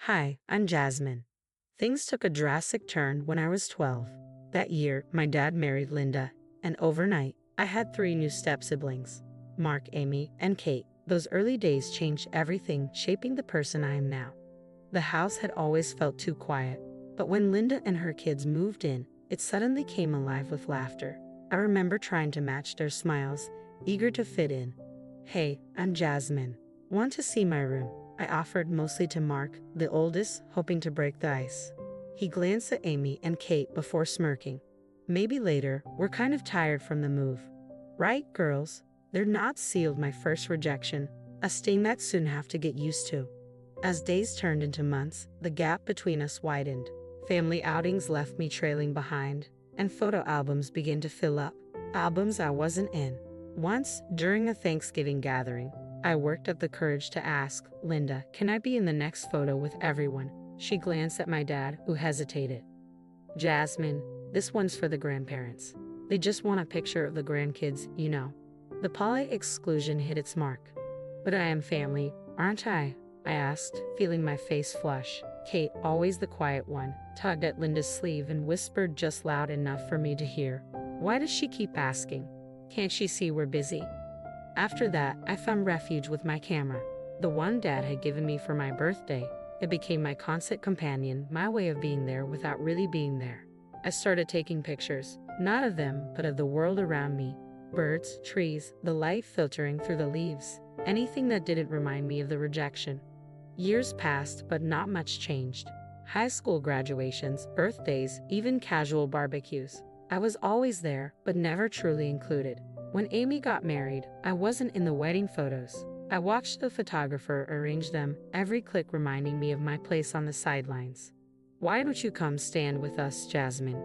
Hi, I'm Jasmine. Things took a drastic turn when I was 12. That year, my dad married Linda, and overnight, I had three new step-siblings: Mark, Amy, and Kate. Those early days changed everything, shaping the person I am now. The house had always felt too quiet, but when Linda and her kids moved in, it suddenly came alive with laughter. I remember trying to match their smiles, eager to fit in. "Hey, I'm Jasmine. Want to see my room?" I offered, mostly to Mark, the oldest, hoping to break the ice. He glanced at Amy and Kate before smirking. "Maybe later, we're kind of tired from the move. Right, girls?" Their nods sealed my first rejection, a sting that soon have to get used to. As days turned into months, the gap between us widened. Family outings left me trailing behind, and photo albums began to fill up. Albums I wasn't in. Once, during a Thanksgiving gathering, I worked up the courage to ask, "Linda, can I be in the next photo with everyone?" She glanced at my dad, who hesitated. "Jasmine, this one's for the grandparents. They just want a picture of the grandkids, you know." The polite exclusion hit its mark. "But I am family, aren't I?" I asked, feeling my face flush. Kate, always the quiet one, tugged at Linda's sleeve and whispered just loud enough for me to hear. "Why does she keep asking? Can't she see we're busy?" After that, I found refuge with my camera, the one Dad had given me for my birthday. It became my constant companion, my way of being there without really being there. I started taking pictures, not of them, but of the world around me. Birds, trees, the light filtering through the leaves, anything that didn't remind me of the rejection. Years passed, but not much changed. High school graduations, birthdays, even casual barbecues. I was always there, but never truly included. When Amy got married, I wasn't in the wedding photos. I watched the photographer arrange them, every click reminding me of my place on the sidelines. "Why don't you come stand with us, Jasmine?"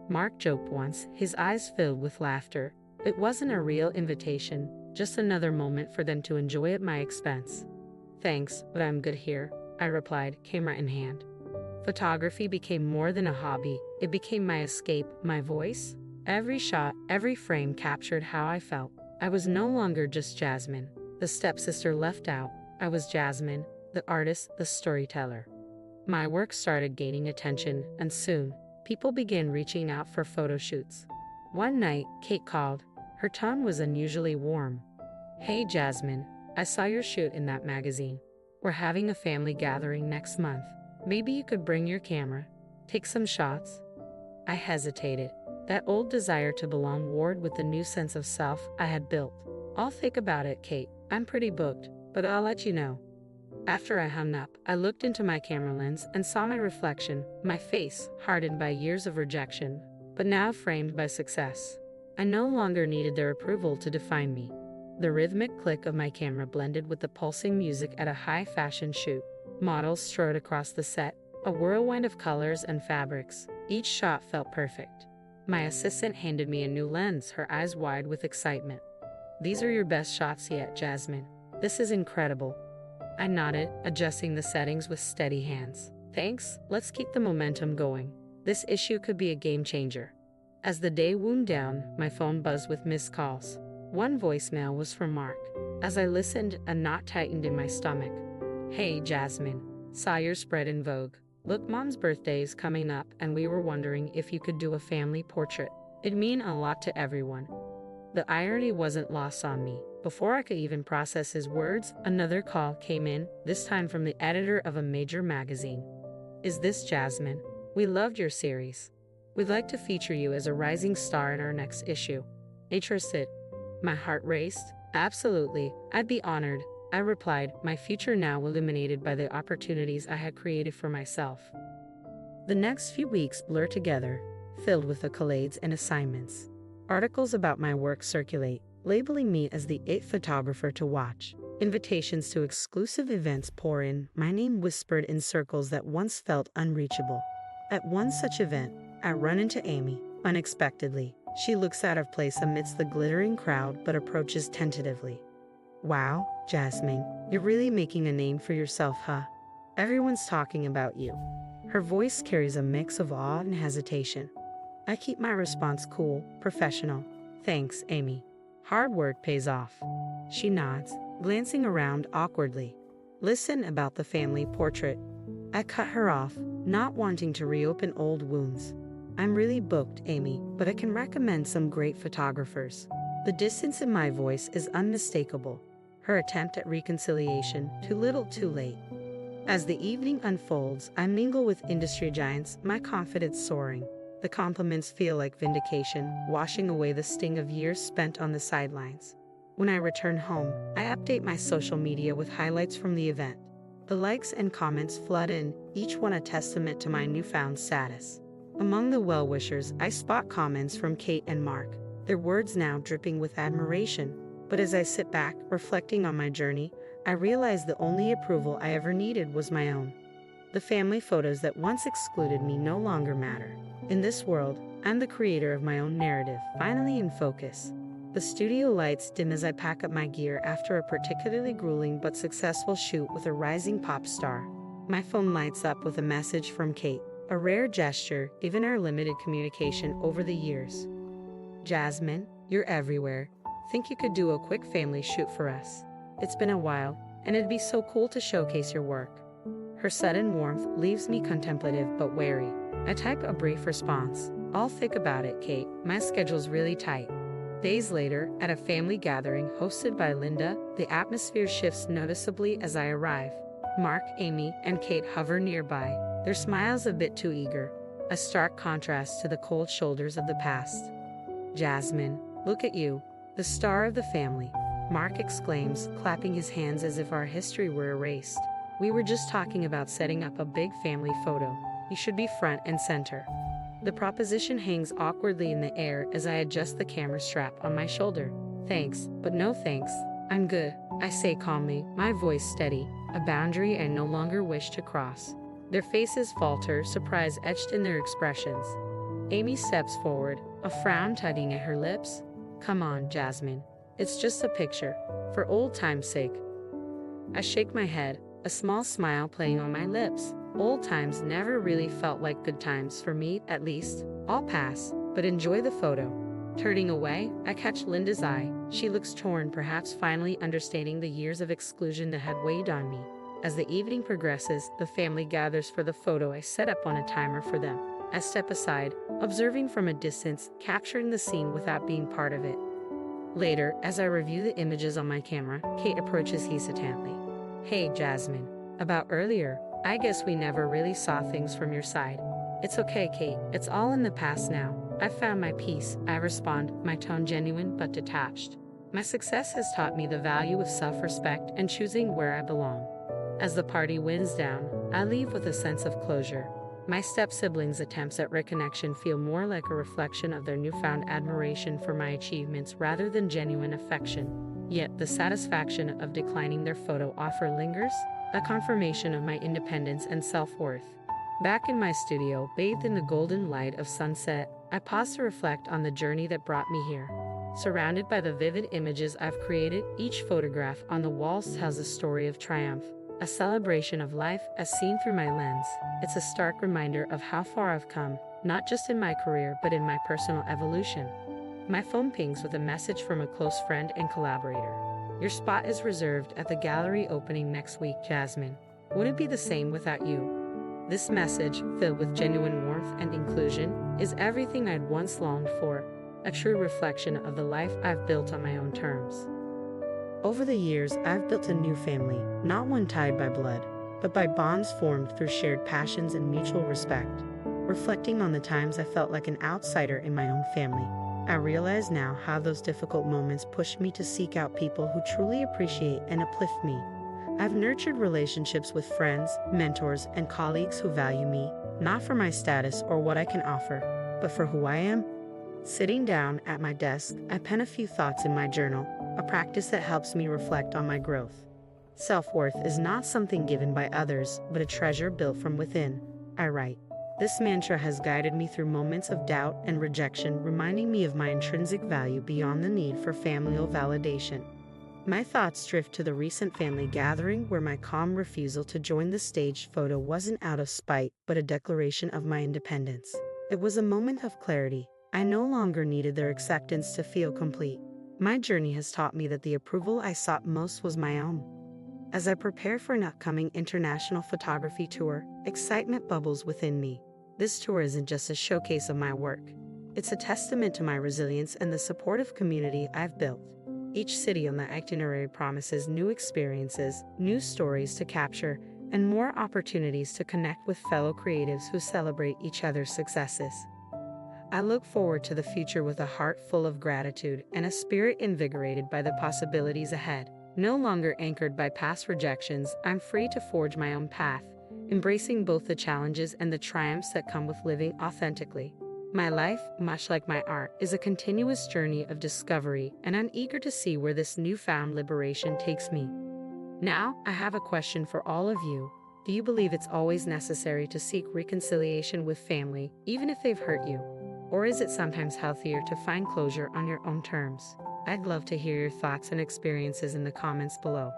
Mark joked once, his eyes filled with laughter. It wasn't a real invitation, just another moment for them to enjoy at my expense. "Thanks, but I'm good here," I replied, camera in hand. Photography became more than a hobby. It became my escape, my voice. Every shot, every frame captured how I felt. I was no longer just Jasmine, the stepsister left out. I was Jasmine, the artist, the storyteller. My work started gaining attention, and soon, people began reaching out for photo shoots. One night, Kate called. Her tone was unusually warm. "Hey Jasmine, I saw your shoot in that magazine. We're having a family gathering next month. Maybe you could bring your camera, take some shots." I hesitated. That old desire to belong warred with the new sense of self I had built. "I'll think about it, Kate. I'm pretty booked, but I'll let you know." After I hung up, I looked into my camera lens and saw my reflection, my face, hardened by years of rejection, but now framed by success. I no longer needed their approval to define me. The rhythmic click of my camera blended with the pulsing music at a high-fashion shoot. Models strode across the set, a whirlwind of colors and fabrics. Each shot felt perfect. My assistant handed me a new lens, her eyes wide with excitement. "These are your best shots yet, Jasmine. This is incredible." I nodded, adjusting the settings with steady hands. "Thanks, let's keep the momentum going. This issue could be a game changer." As the day wound down, my phone buzzed with missed calls. One voicemail was from Mark. As I listened, a knot tightened in my stomach. "Hey, Jasmine. Saw your spread in Vogue. Look, Mom's birthday is coming up, and we were wondering if you could do a family portrait. It'd mean a lot to everyone." The irony wasn't lost on me. Before I could even process his words, another call came in, this time from the editor of a major magazine. "Is this Jasmine? We loved your series. We'd like to feature you as a rising star in our next issue. Interested?" My heart raced. "Absolutely, I'd be honored," I replied, my future now illuminated by the opportunities I had created for myself. The next few weeks blur together, filled with accolades and assignments. Articles about my work circulate, labeling me as the it photographer to watch. Invitations to exclusive events pour in, my name whispered in circles that once felt unreachable. At one such event, I run into Amy, unexpectedly. She looks out of place amidst the glittering crowd but approaches tentatively. "Wow, Jasmine, you're really making a name for yourself, huh? Everyone's talking about you." Her voice carries a mix of awe and hesitation. I keep my response cool, professional. "Thanks, Amy. Hard work pays off." She nods, glancing around awkwardly. "Listen about the family portrait." I cut her off, not wanting to reopen old wounds. I'm really booked, Amy, but I can recommend some great photographers. The distance in my voice is unmistakable. Her attempt at reconciliation, too little, too late. As the evening unfolds, I mingle with industry giants, my confidence soaring. The compliments feel like vindication, washing away the sting of years spent on the sidelines. When I return home, I update my social media with highlights from the event. The likes and comments flood in, each one a testament to my newfound status. Among the well-wishers, I spot comments from Kate and Mark, their words now dripping with admiration. But as I sit back, reflecting on my journey, I realize the only approval I ever needed was my own. The family photos that once excluded me no longer matter. In this world, I'm the creator of my own narrative, finally in focus. The studio lights dim as I pack up my gear after a particularly grueling but successful shoot with a rising pop star. My phone lights up with a message from Kate, a rare gesture given our limited communication over the years. Jasmine, you're everywhere. Think you could do a quick family shoot for us? It's been a while, and it'd be so cool to showcase your work. Her sudden warmth leaves me contemplative but wary. I type a brief response. I'll think about it, Kate. My schedule's really tight. Days later, at a family gathering hosted by Linda, the atmosphere shifts noticeably as I arrive. Mark, Amy, and Kate hover nearby, their smiles a bit too eager, a stark contrast to the cold shoulders of the past. Jasmine, look at you, the star of the family, Mark exclaims, clapping his hands as if our history were erased. We were just talking about setting up a big family photo. You should be front and center. The proposition hangs awkwardly in the air as I adjust the camera strap on my shoulder. Thanks, but no thanks. I'm good, I say calmly, my voice steady, a boundary I no longer wish to cross. Their faces falter, surprise etched in their expressions. Amy steps forward, a frown tugging at her lips. Come on, Jasmine. It's just a picture, for old time's sake. I shake my head, a small smile playing on my lips. Old times never really felt like good times for me, at least. I'll pass, but enjoy the photo. Turning away, I catch Linda's eye. She looks torn, perhaps finally understanding the years of exclusion that had weighed on me. As the evening progresses, the family gathers for the photo I set up on a timer for them. I step aside, observing from a distance, capturing the scene without being part of it. Later, as I review the images on my camera, Kate approaches hesitantly. Hey, Jasmine. About earlier, I guess we never really saw things from your side. It's okay, Kate. It's all in the past now. I've found my peace, I respond, my tone genuine but detached. My success has taught me the value of self-respect and choosing where I belong. As the party winds down, I leave with a sense of closure. My step-siblings' attempts at reconnection feel more like a reflection of their newfound admiration for my achievements rather than genuine affection. Yet the satisfaction of declining their photo offer lingers, a confirmation of my independence and self-worth. Back in my studio, bathed in the golden light of sunset, I pause to reflect on the journey that brought me here. Surrounded by the vivid images I've created, each photograph on the walls tells a story of triumph, a celebration of life as seen through my lens. It's a stark reminder of how far I've come, not just in my career but in my personal evolution. My phone pings with a message from a close friend and collaborator. Your spot is reserved at the gallery opening next week, Jasmine. Wouldn't be the same without you. This message, filled with genuine warmth and inclusion, is everything I'd once longed for, a true reflection of the life I've built on my own terms. Over the years, I've built a new family, not one tied by blood, but by bonds formed through shared passions and mutual respect. Reflecting on the times I felt like an outsider in my own family, I realize now how those difficult moments pushed me to seek out people who truly appreciate and uplift me. I've nurtured relationships with friends, mentors, and colleagues who value me, not for my status or what I can offer, but for who I am. Sitting down at my desk, I pen a few thoughts in my journal, a practice that helps me reflect on my growth. Self-worth is not something given by others, but a treasure built from within, I write. This mantra has guided me through moments of doubt and rejection, reminding me of my intrinsic value beyond the need for familial validation. My thoughts drift to the recent family gathering where my calm refusal to join the staged photo wasn't out of spite, but a declaration of my independence. It was a moment of clarity. I no longer needed their acceptance to feel complete. My journey has taught me that the approval I sought most was my own. As I prepare for an upcoming international photography tour, excitement bubbles within me. This tour isn't just a showcase of my work. It's a testament to my resilience and the supportive community I've built. Each city on the itinerary promises new experiences, new stories to capture, and more opportunities to connect with fellow creatives who celebrate each other's successes. I look forward to the future with a heart full of gratitude and a spirit invigorated by the possibilities ahead. No longer anchored by past rejections, I'm free to forge my own path, embracing both the challenges and the triumphs that come with living authentically. My life, much like my art, is a continuous journey of discovery, and I'm eager to see where this newfound liberation takes me. Now, I have a question for all of you. Do you believe it's always necessary to seek reconciliation with family, even if they've hurt you? Or is it sometimes healthier to find closure on your own terms? I'd love to hear your thoughts and experiences in the comments below.